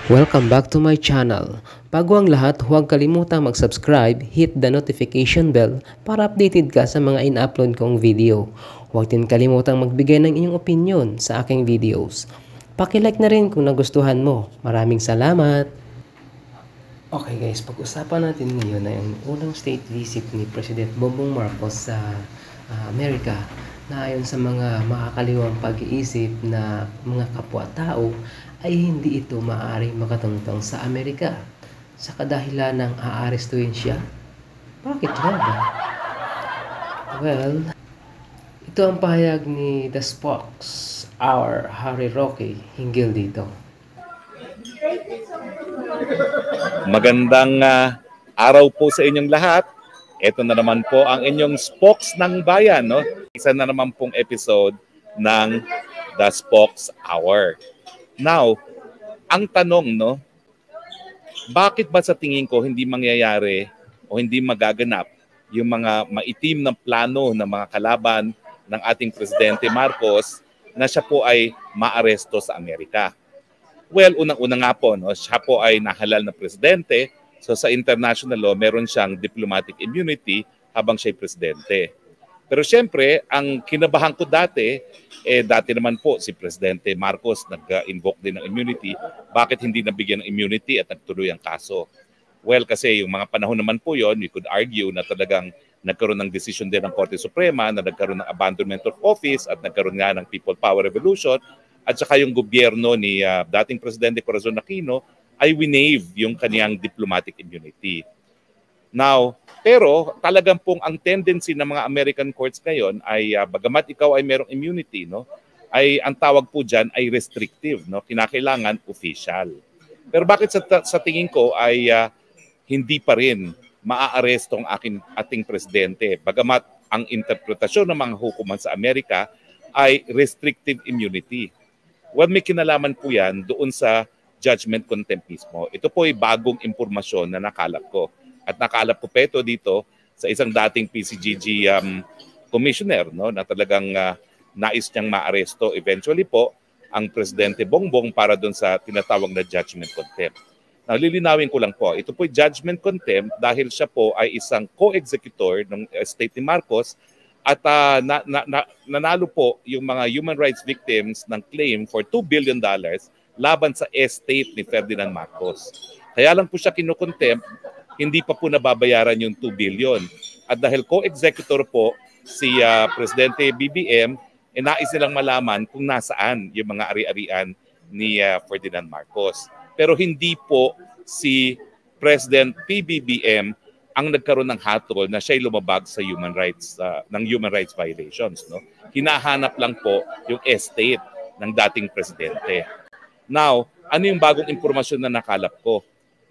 Welcome back to my channel. Bago ang lahat, huwag kalimutang mag-subscribe, hit the notification bell para updated ka sa mga in-upload kong video. Huwag din kalimutang magbigay ng inyong opinion sa aking videos. Paki-like na rin kung nagustuhan mo. Maraming salamat! Okay guys, pag-usapan natin ngayon ay ang unang state visit ni President Bongbong Marcos sa Amerika, na ayon sa mga makakaliwang pag-iisip na mga kapwa-tao ay hindi ito maaaring makatungtong sa Amerika sa kadahilan ng aarestuhin siya. Bakit nga ba? Well, ito ang pahayag ni The Spokes, our Harry Roque, hinggil dito. Magandang araw po sa inyong lahat. Ito na naman po ang inyong Spokes ng Bayan, no? Isa na naman pong episode ng The Spokes Hour. Now, ang tanong, no, bakit ba sa tingin ko hindi mangyayari o hindi magaganap yung mga maitim na plano ng mga kalaban ng ating Presidente Marcos na siya po ay maaresto sa Amerika? Well, unang-una nga po, no, siya po ay nahalal na presidente. So sa international law, meron siyang diplomatic immunity habang siya'y presidente. Pero siyempre, ang kinabahan ko dati naman po si Presidente Marcos nag-invoke din ng immunity. Bakit hindi nabigyan ng immunity at nagtuloy ang kaso? Well, kasi yung mga panahon naman po yon, we could argue na talagang nagkaroon ng decision din ng Korte Suprema na nagkaroon ng abandonment of office at nagkaroon nga ng People Power Revolution. At saka yung gobyerno ni dating Presidente Corazon Aquino ay winave yung kaniyang diplomatic immunity. Now, pero talagang pong ang tendency ng mga American courts ngayon ay bagamat ikaw ay merong immunity, no, ay ang tawag po diyan ay restrictive, no, kinakailangan official. Pero bakit sa tingin ko ay hindi pa rin maaaresto ang ating presidente bagamat ang interpretasyon ng mga hukuman sa Amerika ay restrictive immunity? Well, may kinalaman po yan doon sa judgment contempt mismo. Ito po ay bagong impormasyon na nakalap ko. At nakalap ko pa ito dito sa isang dating PCGG commissioner, no, na talagang nais niyang maaresto eventually po ang Presidente Bongbong para doon sa tinatawag na judgment contempt. Now, lilinawin ko lang po, ito po ay judgment contempt dahil siya po ay isang co-executor ng estate ni Marcos at nanalo po yung mga human rights victims ng claim for $2 billion laban sa estate ni Ferdinand Marcos. Kaya lang po siya kinukontempt, hindi pa po nababayaran yung 2 billion. At dahil co-executor po si Presidente BBM, nais nilang malaman kung nasaan yung mga ari-arian ni Ferdinand Marcos. Pero hindi po si President PBBM ang nagkaroon ng hatol na siya'y lumabag sa human rights ng human rights violations, no? Hinahanap lang po yung estate ng dating presidente. Now, ano yung bagong impormasyon na nakalap ko?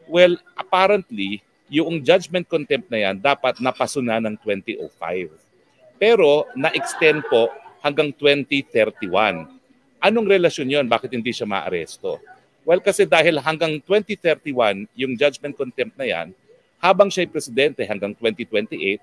Well, apparently, yung judgment contempt na yan dapat napasuna ng 2005. Pero na-extend po hanggang 2031. Anong relasyon yon? Bakit hindi siya maaresto? Well, kasi dahil hanggang 2031 yung judgment contempt na yan, habang siya'y presidente hanggang 2028,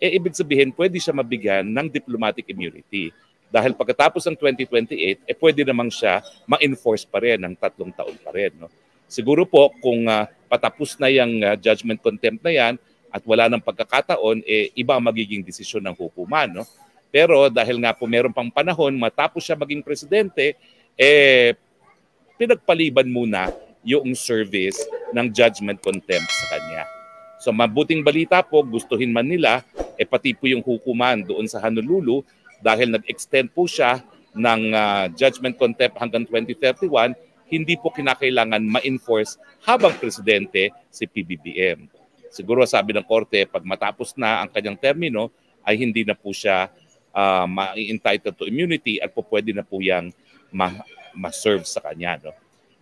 ibig sabihin pwede siya mabigyan ng diplomatic immunity. Dahil pagkatapos ng 2028, pwede namang siya ma-enforce pa rin ng 3 taon pa rin. No? Siguro po kung patapos na yung judgment contempt na yan at wala ng pagkakataon, iba magiging desisyon ng hukuman. No? Pero dahil nga po meron pang panahon, matapos siya maging presidente, pinagpaliban muna yung service ng judgment contempt sa kanya. So mabuting balita po, gustuhin man nila, pati po yung hukuman doon sa Honolulu dahil nag-extend po siya ng judgment contempt hanggang 2031, hindi po kinakailangan ma-enforce habang presidente si PBBM. Siguro sabi ng korte, pag matapos na ang kanyang termino, ay hindi na po siya ma-entitled to immunity at po pwede na po yang ma-serve sa kanya. No?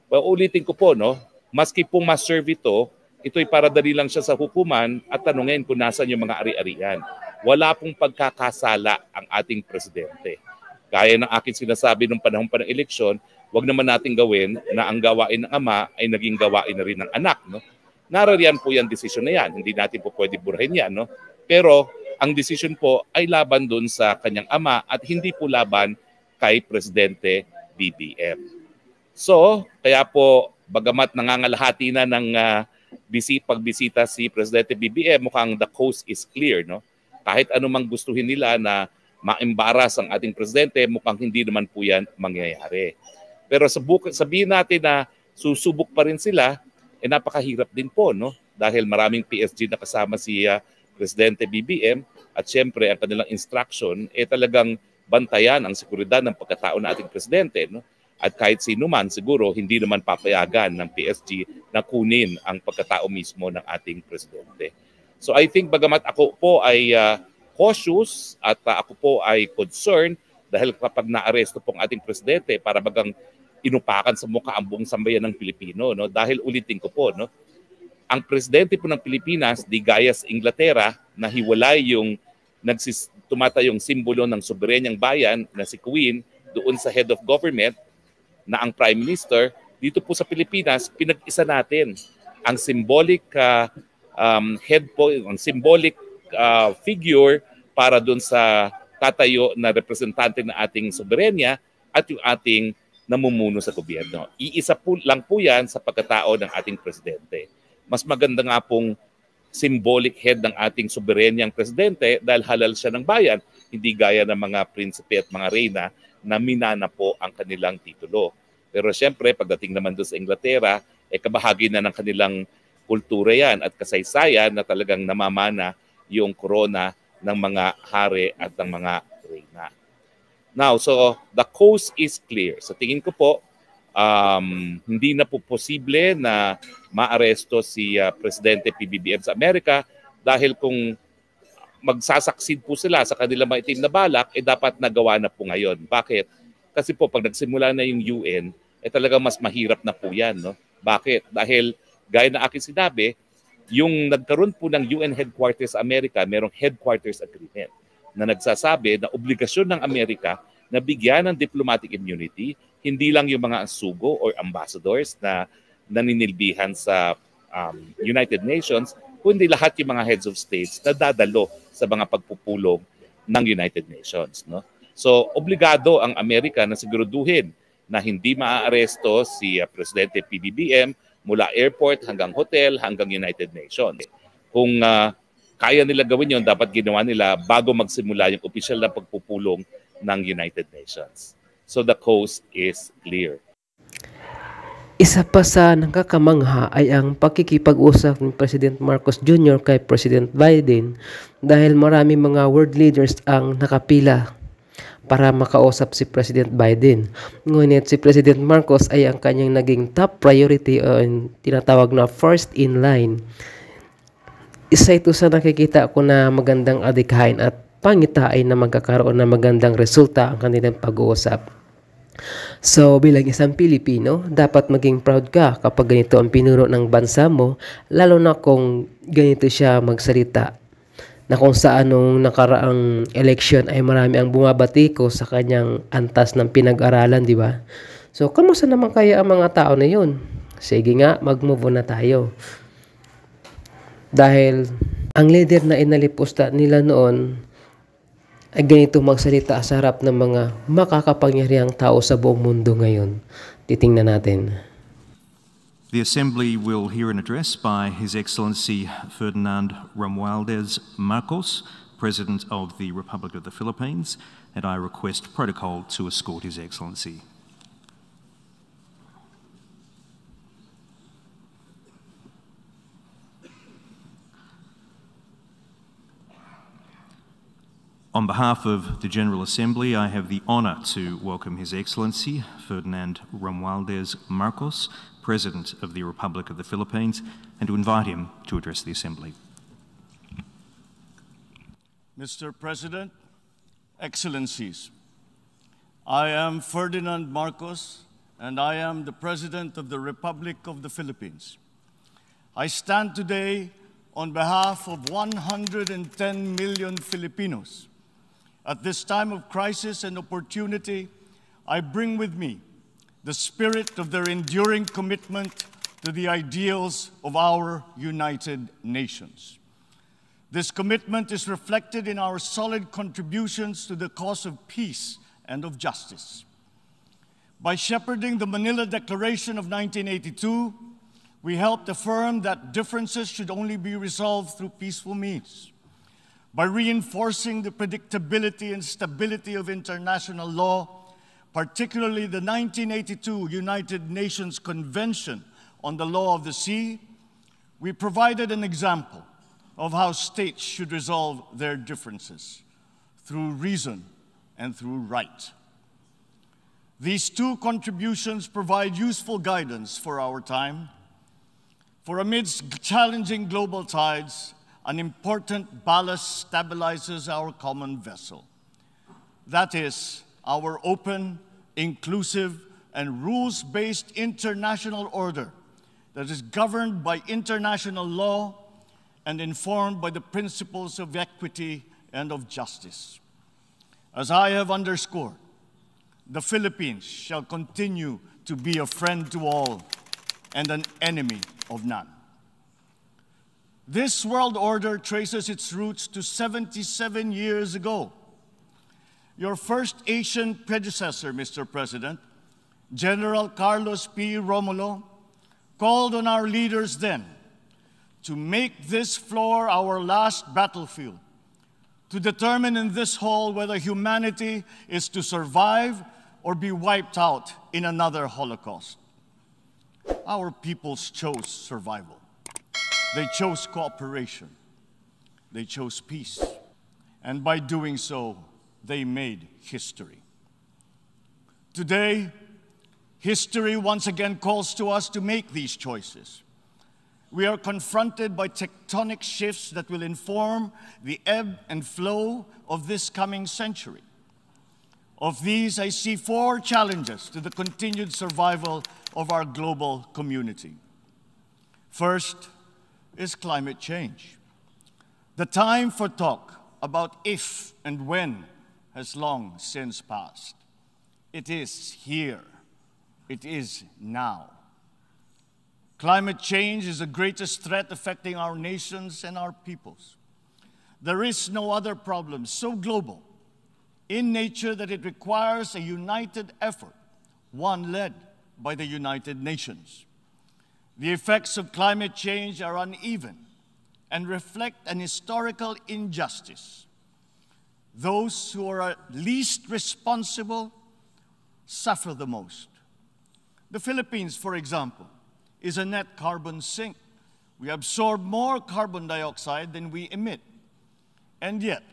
Well, ulitin ko po, no, maski pong ma-serve ito'y para dali lang siya sa hukuman at tanungin kung nasan yung mga ari-arian. Wala pong pagkakasala ang ating presidente. Gaya ng aking sinasabi nung panahon pa ng eleksyon, wag naman natin gawin na ang gawain ng ama ay naging gawain na rin ng anak. No? Narariyan po yung desisyon na yan. Hindi natin po pwede burahin yan. No? Pero ang desisyon po ay laban doon sa kanyang ama at hindi po laban kay Presidente BBM. So, kaya po Bagamat nangangalahati na ng pagbisita si Presidente BBM, mukhang the coast is clear, no? Kahit anumang gustuhin nila na ma-embarrass ang ating presidente, mukhang hindi naman po yan mangyayari. Pero sabihin natin na susubok pa rin sila, napakahirap din po, no? Dahil maraming PSG na kasama si Presidente BBM at syempre ang kanilang instruction talagang bantayan ang seguridad ng pagkatao ng ating presidente, no? At kahit sino man siguro hindi naman papayagan ng PSG na kunin ang pagkatao mismo ng ating presidente. So I think bagamat ako po ay cautious at ako po ay concerned dahil kapag naaresto pong ating presidente para bagang inupakan sa mukha ang buong sambayan ng Pilipino, no? Dahil ulitin ko po, no? Ang presidente po ng Pilipinas, di gaya sa Inglaterra, na hiwalay yung tumatayong simbolo ng soberenyang bayan na si Queen doon sa head of government na ang Prime Minister. Dito po sa Pilipinas, pinag-isa natin ang symbolic head po, ang symbolic figure para doon sa tatayo na representante ng ating soberenya at yung ating namumuno sa gobyerno. Iisa po lang po yan sa pagkatao ng ating presidente. Mas maganda nga pong symbolic head ng ating soberenyang presidente dahil halal siya ng bayan, hindi gaya ng mga prinsipe at mga reyna na minana po ang kanilang titulo. Pero siyempre, pagdating naman doon sa Inglaterra, kabahagi na ng kanilang kultura yan at kasaysayan na talagang namamana yung korona ng mga hari at ng mga reyna. Now, so the coast is clear. Sa tingin ko po, hindi na po posible na maaresto si Presidente PBBM sa Amerika dahil kung magsasaksid po sila sa kanilang maitim na balak, dapat nagawa na po ngayon. Bakit? Kasi po pag nagsimula na yung UN, talagang mas mahirap na po yan. No? Bakit? Dahil gaya na aking sinabi, yung nagkaroon po ng UN headquarters sa Amerika, merong headquarters agreement na nagsasabi na obligasyon ng Amerika na bigyan ng diplomatic immunity, hindi lang yung mga sugo or ambassadors na naninilbihan sa United Nations, kundi lahat yung mga heads of states na dadalo sa mga pagpupulong ng United Nations. No? So, obligado ang Amerika na siguraduhin na hindi maaaresto si Presidente PBBM mula airport hanggang hotel hanggang United Nations. Kung kaya nila gawin yon, dapat ginawa nila bago magsimula yung opisyal na pagpupulong ng United Nations. So the coast is clear. Isa pa sa nakakamangha ay ang pakikipag-usap ni President Marcos Jr. kay President Biden dahil marami mga world leaders ang nakapila para makausap si President Biden. Ngunit si President Marcos ay ang kanyang naging top priority o tinatawag na first in line. Isa ito sa nakikita ko na magandang adikain at pangitain na magkakaroon ng magandang resulta ang kanilang pag-uusap. So bilang isang Pilipino, dapat maging proud ka kapag ganito ang pinuno ng bansa mo, lalo na kung ganito siya magsalita. Na kung saan nung nakaraang election ay marami ang bumabatiko sa kanyang antas ng pinag-aralan, di ba? So kamusta naman kaya ang mga tao na yun? Sige nga, mag-move on na tayo. Dahil ang leader na inalipusta nila noon ay ganito magsalita sa harap ng mga makakapangyarihang tao sa buong mundo ngayon. Titingnan natin. The Assembly will hear an address by His Excellency Ferdinand Romualdez Marcos, President of the Republic of the Philippines, and I request protocol to escort His Excellency. On behalf of the General Assembly, I have the honour to welcome His Excellency Ferdinand Romualdez Marcos, President of the Republic of the Philippines, and to invite him to address the Assembly. Mr. President, Excellencies, I am Ferdinand Marcos, and I am the President of the Republic of the Philippines. I stand today on behalf of 110 million Filipinos. At this time of crisis and opportunity, I bring with me the spirit of their enduring commitment to the ideals of our United Nations. This commitment is reflected in our solid contributions to the cause of peace and of justice. By shepherding the Manila Declaration of 1982, we helped affirm that differences should only be resolved through peaceful means. By reinforcing the predictability and stability of international law, particularly the 1982 United Nations Convention on the Law of the Sea, we provided an example of how states should resolve their differences through reason and through right. These two contributions provide useful guidance for our time, for amidst challenging global tides, an important ballast stabilizes our common vessel. That is, our open, inclusive, and rules-based international order that is governed by international law and informed by the principles of equity and of justice. As I have underscored, the Philippines shall continue to be a friend to all and an enemy of none. This world order traces its roots to 77 years ago. Your first Asian predecessor, Mr. President, General Carlos P. Romulo, called on our leaders then to make this floor our last battlefield, to determine in this hall whether humanity is to survive or be wiped out in another Holocaust. Our peoples chose survival. They chose cooperation. They chose peace. And by doing so, they made history. Today, history once again calls to us to make these choices. We are confronted by tectonic shifts that will inform the ebb and flow of this coming century. Of these, I see four challenges to the continued survival of our global community. First is climate change. The time for talk about if and when has long since passed. It is here. It is now. Climate change is the greatest threat affecting our nations and our peoples. There is no other problem so global in nature that it requires a united effort, one led by the United Nations. The effects of climate change are uneven and reflect an historical injustice. Those who are least responsible suffer the most. The Philippines, for example, is a net carbon sink. We absorb more carbon dioxide than we emit. And yet,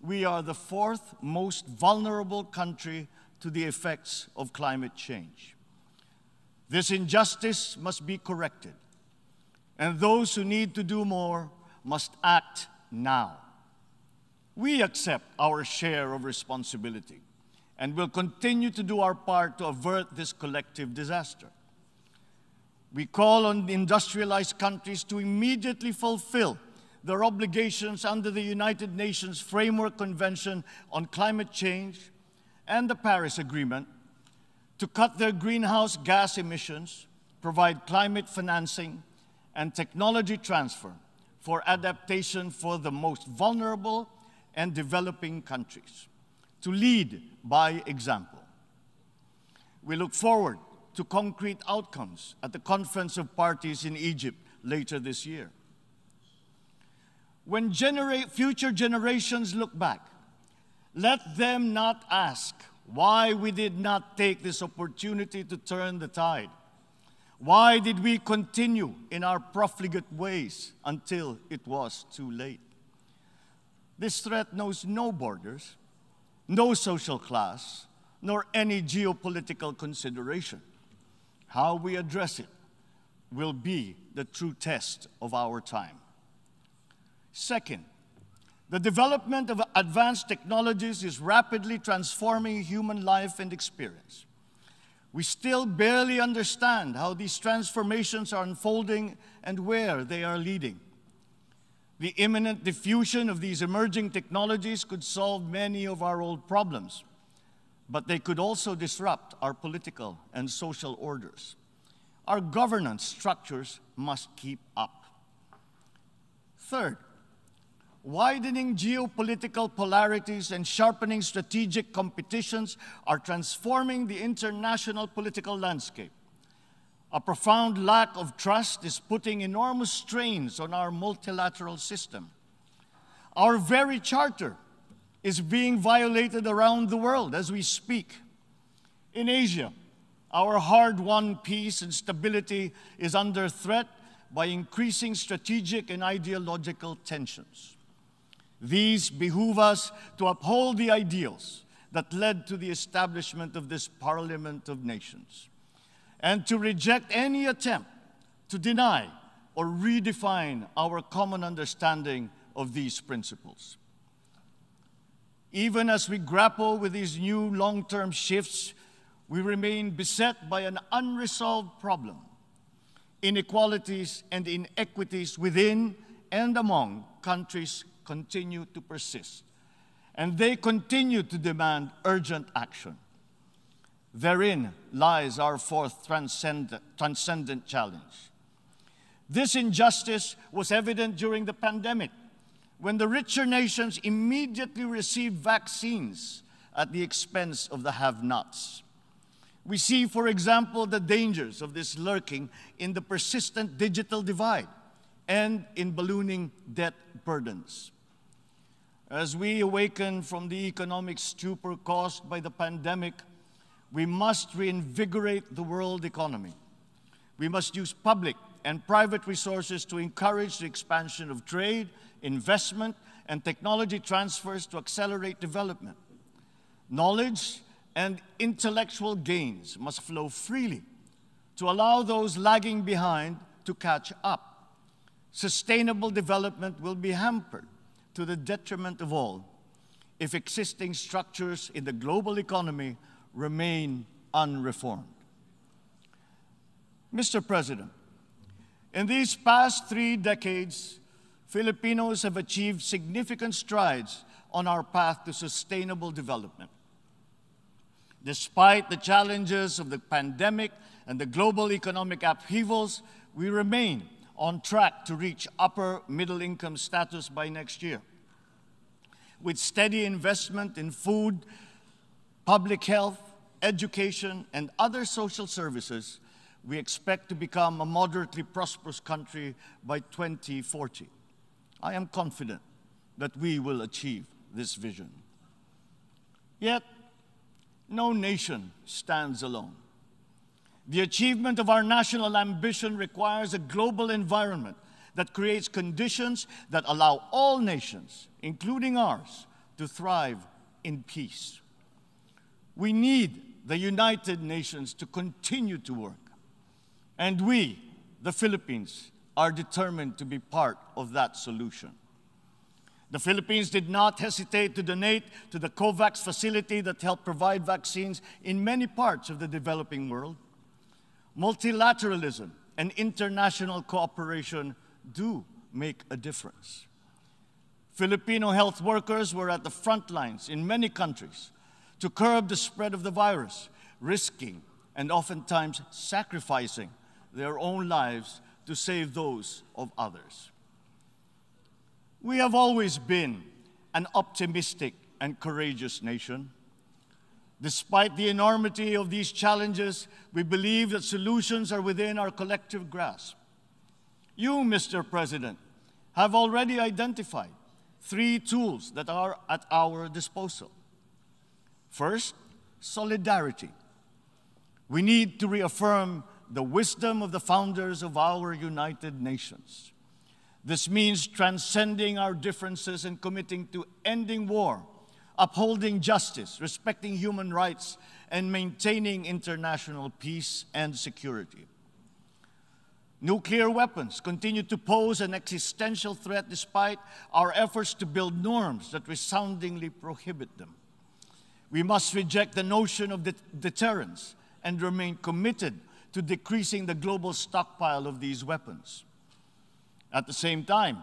we are the fourth most vulnerable country to the effects of climate change. This injustice must be corrected, and those who need to do more must act now. We accept our share of responsibility and will continue to do our part to avert this collective disaster. We call on the industrialized countries to immediately fulfill their obligations under the United Nations Framework Convention on Climate Change and the Paris Agreement to cut their greenhouse gas emissions, provide climate financing, and technology transfer for adaptation for the most vulnerable and developing countries, to lead by example. We look forward to concrete outcomes at the Conference of Parties in Egypt later this year. When future generations look back, let them not ask why we did not take this opportunity to turn the tide. Why did we continue in our profligate ways until it was too late? This threat knows no borders, no social class, nor any geopolitical consideration. How we address it will be the true test of our time. Second, the development of advanced technologies is rapidly transforming human life and experience. We still barely understand how these transformations are unfolding and where they are leading. The imminent diffusion of these emerging technologies could solve many of our old problems, but they could also disrupt our political and social orders. Our governance structures must keep up. Third, widening geopolitical polarities and sharpening strategic competitions are transforming the international political landscape. A profound lack of trust is putting enormous strains on our multilateral system. Our very charter is being violated around the world as we speak. In Asia, our hard-won peace and stability is under threat by increasing strategic and ideological tensions. These behoove us to uphold the ideals that led to the establishment of this Parliament of Nations, and to reject any attempt to deny or redefine our common understanding of these principles. Even as we grapple with these new long-term shifts, we remain beset by an unresolved problem. Inequalities and inequities within and among countries continue to persist, and they continue to demand urgent action. Therein lies our fourth transcendent challenge. This injustice was evident during the pandemic, when the richer nations immediately received vaccines at the expense of the have-nots. We see, for example, the dangers of this lurking in the persistent digital divide and in ballooning debt burdens. As we awaken from the economic stupor caused by the pandemic, we must reinvigorate the world economy. We must use public and private resources to encourage the expansion of trade, investment, and technology transfers to accelerate development. Knowledge and intellectual gains must flow freely to allow those lagging behind to catch up. Sustainable development will be hampered to the detriment of all if existing structures in the global economy remain unreformed. Mr. President, in these past 3 decades, Filipinos have achieved significant strides on our path to sustainable development. Despite the challenges of the pandemic and the global economic upheavals, we remain on track to reach upper middle income status by next year. With steady investment in food, public health, education, and other social services, we expect to become a moderately prosperous country by 2040. I am confident that we will achieve this vision. Yet, no nation stands alone. The achievement of our national ambition requires a global environment that creates conditions that allow all nations, including ours, to thrive in peace. We need the United Nations to continue to work. And we, the Philippines, are determined to be part of that solution. The Philippines did not hesitate to donate to the COVAX facility that helped provide vaccines in many parts of the developing world. Multilateralism and international cooperation do make a difference. Filipino health workers were at the front lines in many countries to curb the spread of the virus, risking and oftentimes sacrificing their own lives to save those of others. We have always been an optimistic and courageous nation. Despite the enormity of these challenges, we believe that solutions are within our collective grasp. You, Mr. President, have already identified 3 tools that are at our disposal. First, solidarity. We need to reaffirm the wisdom of the founders of our United Nations. This means transcending our differences and committing to ending war, upholding justice, respecting human rights, and maintaining international peace and security. Nuclear weapons continue to pose an existential threat despite our efforts to build norms that resoundingly prohibit them. We must reject the notion of deterrence and remain committed to decreasing the global stockpile of these weapons. At the same time,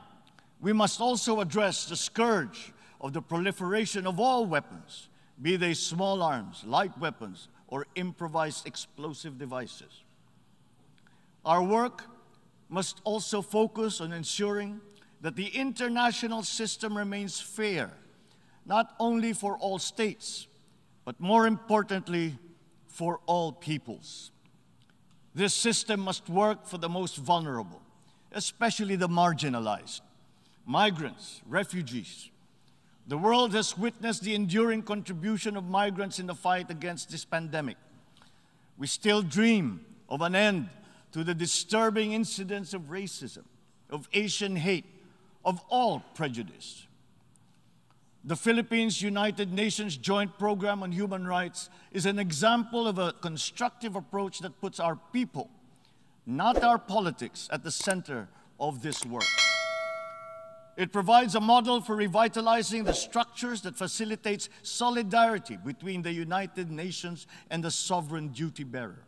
we must also address the scourge of the proliferation of all weapons, be they small arms, light weapons, or improvised explosive devices. Our work must also focus on ensuring that the international system remains fair, not only for all states, but more importantly, for all peoples. This system must work for the most vulnerable, especially the marginalized, migrants, refugees. The world has witnessed the enduring contribution of migrants in the fight against this pandemic. We still dream of an end to the disturbing incidents of racism, of Asian hate, of all prejudice. The Philippines United Nations Joint Program on Human Rights is an example of a constructive approach that puts our people, not our politics, at the center of this work. It provides a model for revitalizing the structures that facilitates solidarity between the United Nations and the sovereign duty bearer.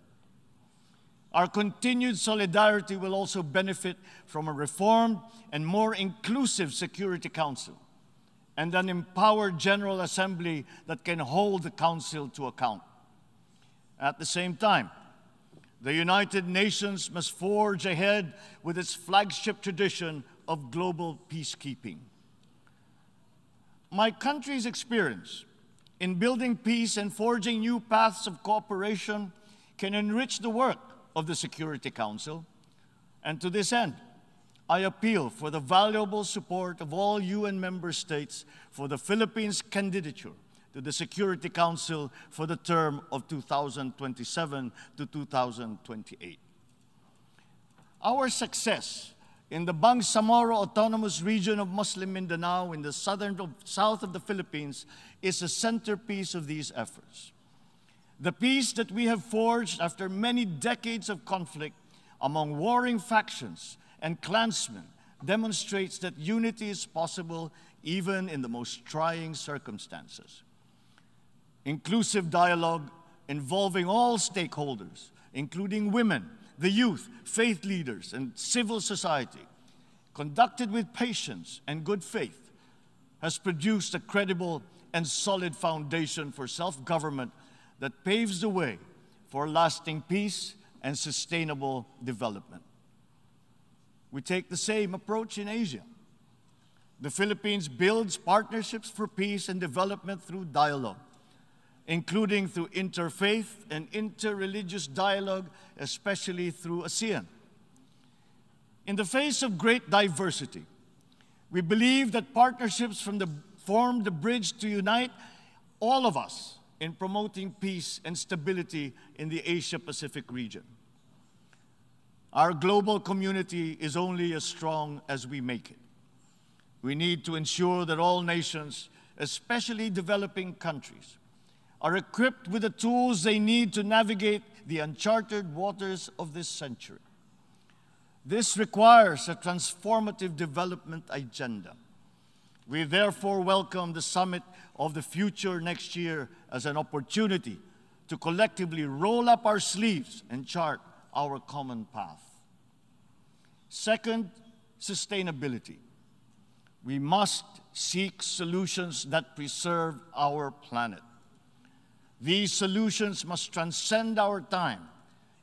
Our continued solidarity will also benefit from a reformed and more inclusive Security Council and an empowered General Assembly that can hold the Council to account. At the same time, the United Nations must forge ahead with its flagship tradition of global peacekeeping. My country's experience in building peace and forging new paths of cooperation can enrich the work of the Security Council, and to this end, I appeal for the valuable support of all UN member states for the Philippines' candidature to the Security Council for the term of 2027 to 2028. Our success in the Bangsamoro Autonomous Region of Muslim Mindanao in the south of the Philippines is a centerpiece of these efforts. The peace that we have forged after many decades of conflict among warring factions and clansmen demonstrates that unity is possible even in the most trying circumstances. Inclusive dialogue involving all stakeholders, including women, the youth, faith leaders, and civil society, conducted with patience and good faith, has produced a credible and solid foundation for self-government that paves the way for lasting peace and sustainable development. We take the same approach in Asia. The Philippines builds partnerships for peace and development through dialogue, including through interfaith and interreligious dialogue, especially through ASEAN. In the face of great diversity, we believe that partnerships form the bridge to unite all of us in promoting peace and stability in the Asia-Pacific region. Our global community is only as strong as we make it. We need to ensure that all nations, especially developing countries, are equipped with the tools they need to navigate the uncharted waters of this century. This requires a transformative development agenda. We therefore welcome the Summit of the Future next year as an opportunity to collectively roll up our sleeves and chart our common path. Second, sustainability. We must seek solutions that preserve our planet. These solutions must transcend our time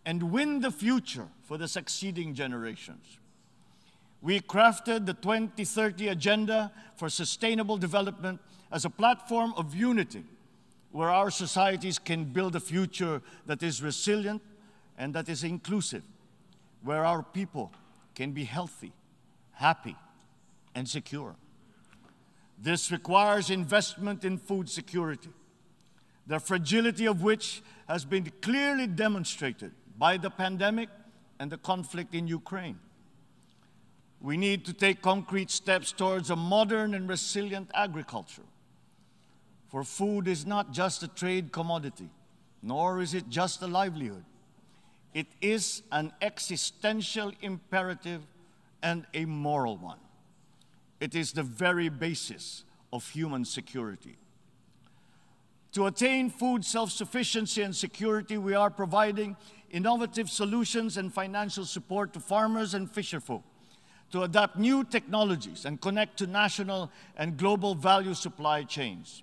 and win the future for the succeeding generations. We crafted the 2030 Agenda for Sustainable Development as a platform of unity where our societies can build a future that is resilient and that is inclusive, where our people can be healthy, happy, and secure. This requires investment in food security, the fragility of which has been clearly demonstrated by the pandemic and the conflict in Ukraine. We need to take concrete steps towards a modern and resilient agriculture. For food is not just a trade commodity, nor is it just a livelihood. It is an existential imperative and a moral one. It is the very basis of human security. To attain food self-sufficiency and security, we are providing innovative solutions and financial support to farmers and fisherfolk to adapt new technologies and connect to national and global value supply chains.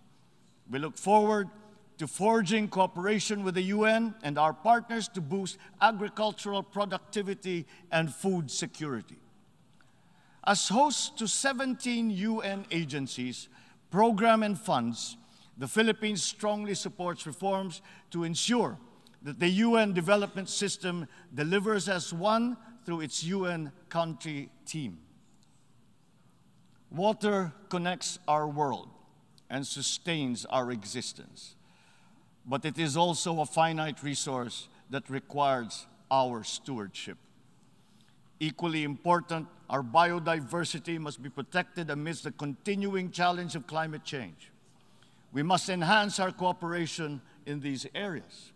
We look forward to forging cooperation with the UN and our partners to boost agricultural productivity and food security. As host to 17 UN agencies, programs, and funds, the Philippines strongly supports reforms to ensure that the UN development system delivers as one through its UN country team. Water connects our world and sustains our existence, but it is also a finite resource that requires our stewardship. Equally important, our biodiversity must be protected amidst the continuing challenge of climate change. We must enhance our cooperation in these areas.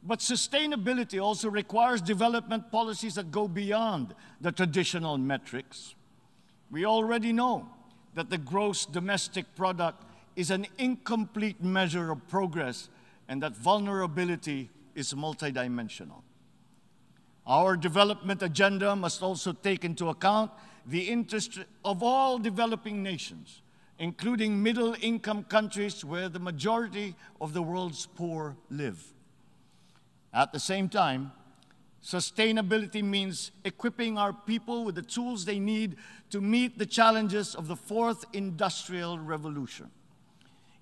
But sustainability also requires development policies that go beyond the traditional metrics. We already know that the gross domestic product is an incomplete measure of progress and that vulnerability is multidimensional. Our development agenda must also take into account the interest of all developing nations, including middle-income countries where the majority of the world's poor live. At the same time, sustainability means equipping our people with the tools they need to meet the challenges of the fourth industrial revolution.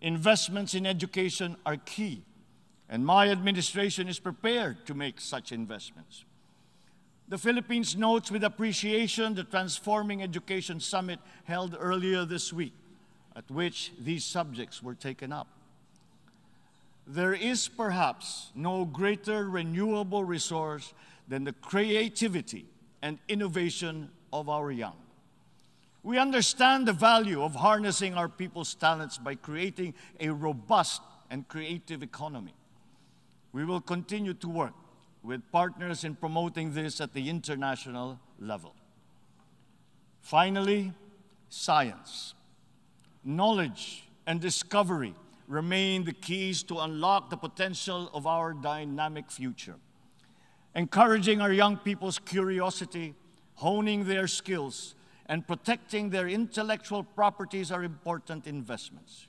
Investments in education are key, and my administration is prepared to make such investments. The Philippines notes with appreciation the Transforming Education Summit held earlier this week, at which these subjects were taken up. There is perhaps no greater renewable resource than the creativity and innovation of our young. We understand the value of harnessing our people's talents by creating a robust and creative economy. We will continue to work with partners in promoting this at the international level. Finally, science. Knowledge and discovery remain the keys to unlock the potential of our dynamic future. Encouraging our young people's curiosity, honing their skills, and protecting their intellectual properties are important investments.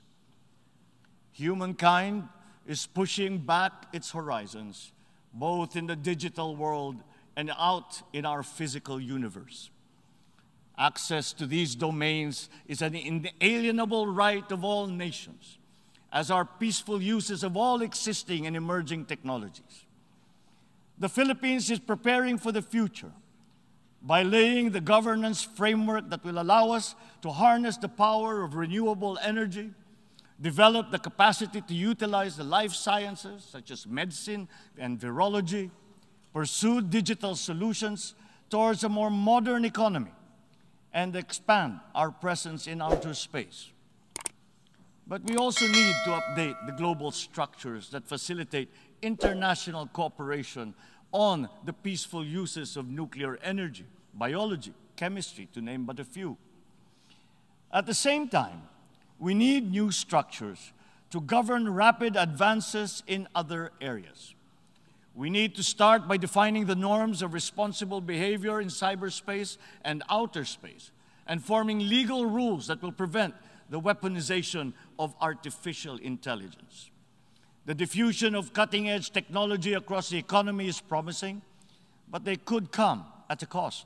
Humankind is pushing back its horizons, both in the digital world and out in our physical universe. Access to these domains is an inalienable right of all nations, as are peaceful uses of all existing and emerging technologies. The Philippines is preparing for the future by laying the governance framework that will allow us to harness the power of renewable energy, develop the capacity to utilize the life sciences, such as medicine and virology, pursue digital solutions towards a more modern economy, and expand our presence in outer space. But we also need to update the global structures that facilitate international cooperation on the peaceful uses of nuclear energy, biology, chemistry, to name but a few. At the same time, we need new structures to govern rapid advances in other areas. We need to start by defining the norms of responsible behavior in cyberspace and outer space, and forming legal rules that will prevent the weaponization of artificial intelligence. The diffusion of cutting-edge technology across the economy is promising, but they could come at a cost.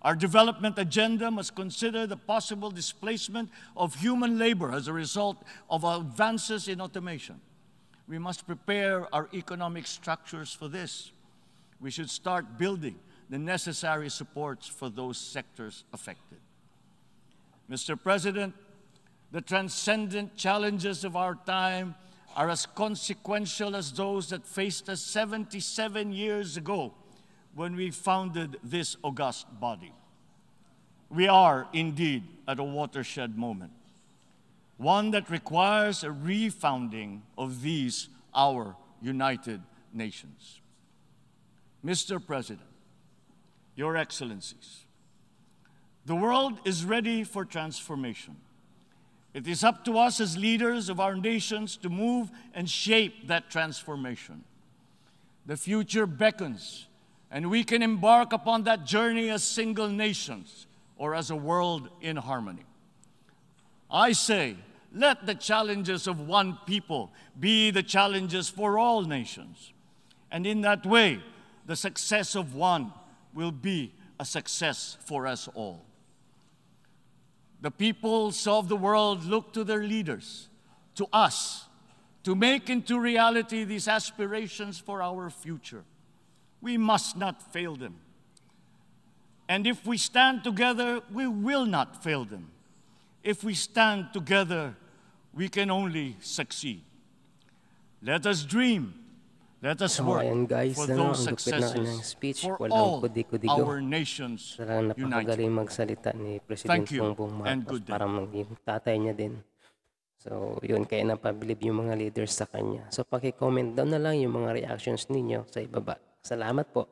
Our development agenda must consider the possible displacement of human labor as a result of advances in automation. We must prepare our economic structures for this. We should start building the necessary supports for those sectors affected. Mr. President, the transcendent challenges of our time are as consequential as those that faced us 77 years ago when we founded this august body. We are indeed at a watershed moment, one that requires a refounding of these, our United Nations. Mr. President, Your Excellencies, the world is ready for transformation. It is up to us as leaders of our nations to move and shape that transformation. The future beckons, and we can embark upon that journey as single nations or as a world in harmony. I say, let the challenges of one people be the challenges for all nations. And in that way, the success of one will be a success for us all. The peoples of the world look to their leaders, to us, to make into reality these aspirations for our future. We must not fail them. And if we stand together, we will not fail them. If we stand together, we can only succeed. Let us dream. Let us work ayan guys, for ang those lupit na kanyang successes speech. for Walang all kudi-kudigo. our nations Talagang napakagaling united. magsalita ni President Thank you, Bongbong and Marcos good day. para maging tatay niya din. So, yun, kaya napabilib yung mga leaders sa kanya. So, paki-comment down na lang yung mga reactions ninyo sa ibaba. Salamat po.